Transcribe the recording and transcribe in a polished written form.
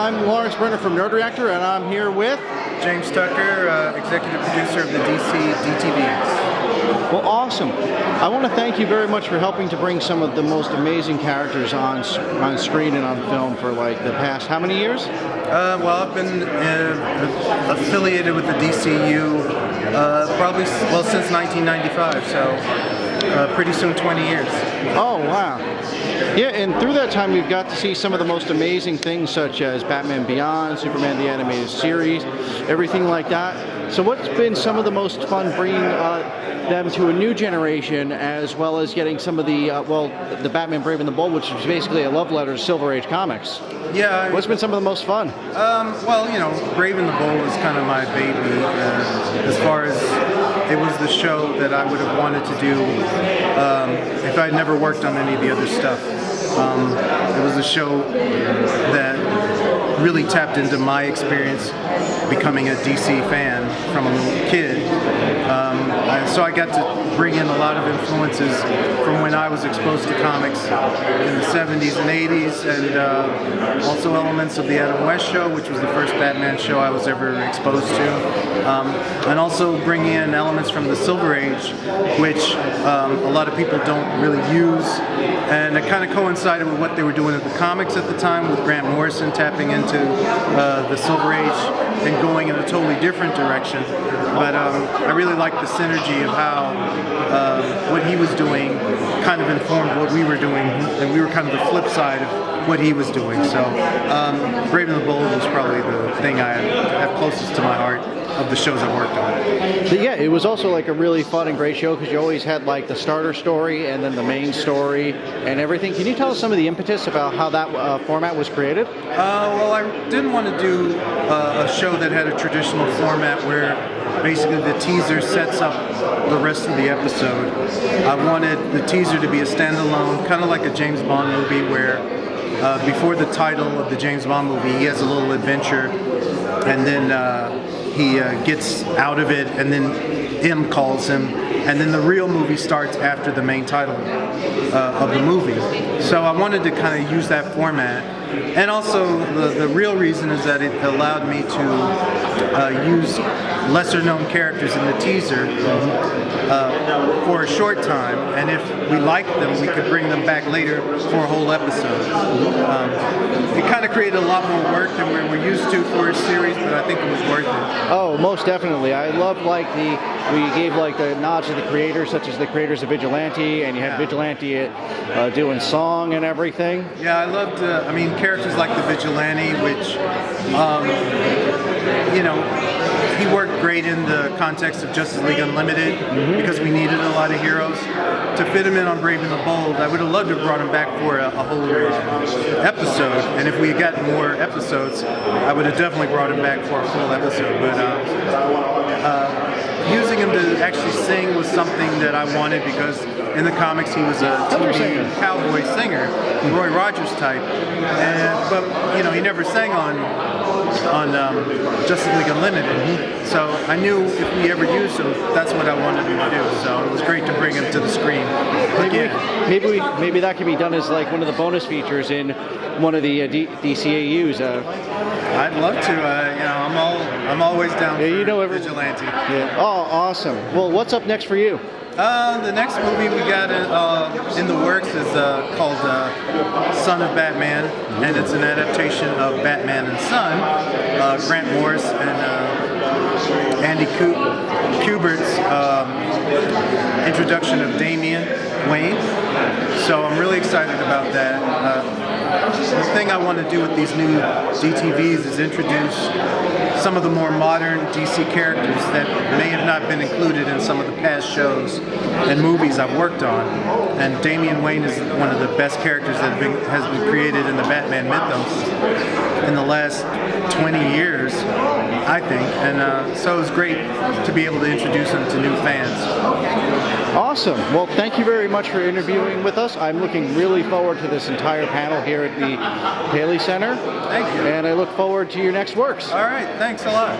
I'm Lawrence Brenner from Nerd Reactor, and I'm here with James Tucker, executive producer of the DC DTVs. Well, awesome. I want to thank you very much for helping to bring some of the most amazing characters on screen and on film for like the past, how many years? Well, I've been affiliated with the DCU probably, well, since 1995, so pretty soon 20 years. Oh, wow. Yeah, and through that time we've got to see some of the most amazing things such as Batman Beyond, Superman the Animated Series, everything like that. So what's been some of the most fun bringing them to a new generation, as well as getting some of the, the Batman Brave and the Bold, which is basically a love letter to Silver Age comics? Yeah. What's been some of the most fun? Well, you know, Brave and the Bold is kind of my baby. As far as it was the show that I would have wanted to do if I'd never worked on any of the other stuff. It was a show that really tapped into my experience becoming a DC fan from a little kid. So I got to bring in a lot of influences from when I was exposed to comics in the 70s and 80s, and also elements of the Adam West show, which was the first Batman show I was ever exposed to, and also bring in elements from the Silver Age, which a lot of people don't really use, and it kind of coincided with what they were doing in the comics at the time, with Grant Morrison tapping into the Silver Age and going in a totally different direction. But I really liked the synergy of how what he was doing kind of informed what we were doing, and we were kind of the flip side of what he was doing. So Brave and the Bold was probably the thing I have closest to my heart of the shows I've worked on. But yeah, it was also like a really fun and great show because you always had like the starter story and then the main story and everything. Can you tell us some of the impetus about how that format was created? Well, I didn't want to do a show that had a traditional format where basically the teaser sets up the rest of the episode. I wanted the teaser to be a standalone, kind of like a James Bond movie where before the title of the James Bond movie, he has a little adventure, and then he gets out of it, and then M calls him, and then the real movie starts after the main title of the movie. So I wanted to kind of use that format, and also the real reason is that it allowed me to use lesser known characters in the teaser for a short time, and if we liked them, we could bring them back later for a whole episode. It kind of created a lot more work than we were used to for a series, but I think it was worth it. Oh, most definitely. I love like we gave like the nods to the creators, such as the creators of Vigilante, and you had Vigilante doing song and everything. Yeah, I loved, I mean, characters like the Vigilante, which, you know, he worked great in the context of Justice League Unlimited because we needed a lot of heroes. To fit him in on Brave and the Bold, I would have loved to have brought him back for a whole episode, and if we had gotten more episodes, I would have definitely brought him back for a full episode. But using him to actually sing was something that I wanted because in the comics he was a TV cowboy singer, Roy Rogers type, but you know, he never sang on Justice League Unlimited. So I knew if we ever used him, that's what I wanted him to do. So it was great to bring him to the screen. Maybe that could be done as like one of the bonus features in one of the DCAUs. I'd love to. You know, I'm always down for Vigilante. Yeah. Oh, awesome. Well, what's up next for you? The next movie we got in the works is called Son of Batman, and it's an adaptation of Batman and Son, Grant Morris and Andy Kubert's introduction of Damian Wayne. So I'm really excited about that. The thing I want to do with these new DTVs is introduce some of the more modern DC characters that may have not been included in some of the past shows and movies I've worked on. And Damian Wayne is one of the best characters that has been created in the Batman mythos in the last 20 years, I think. And so it was great to be able to introduce him to new fans. Awesome. Well, thank you very much for interviewing with us. I'm looking really forward to this entire panel here at the Paley Center. Thank you. And I look forward to your next works. All right. Thanks a lot.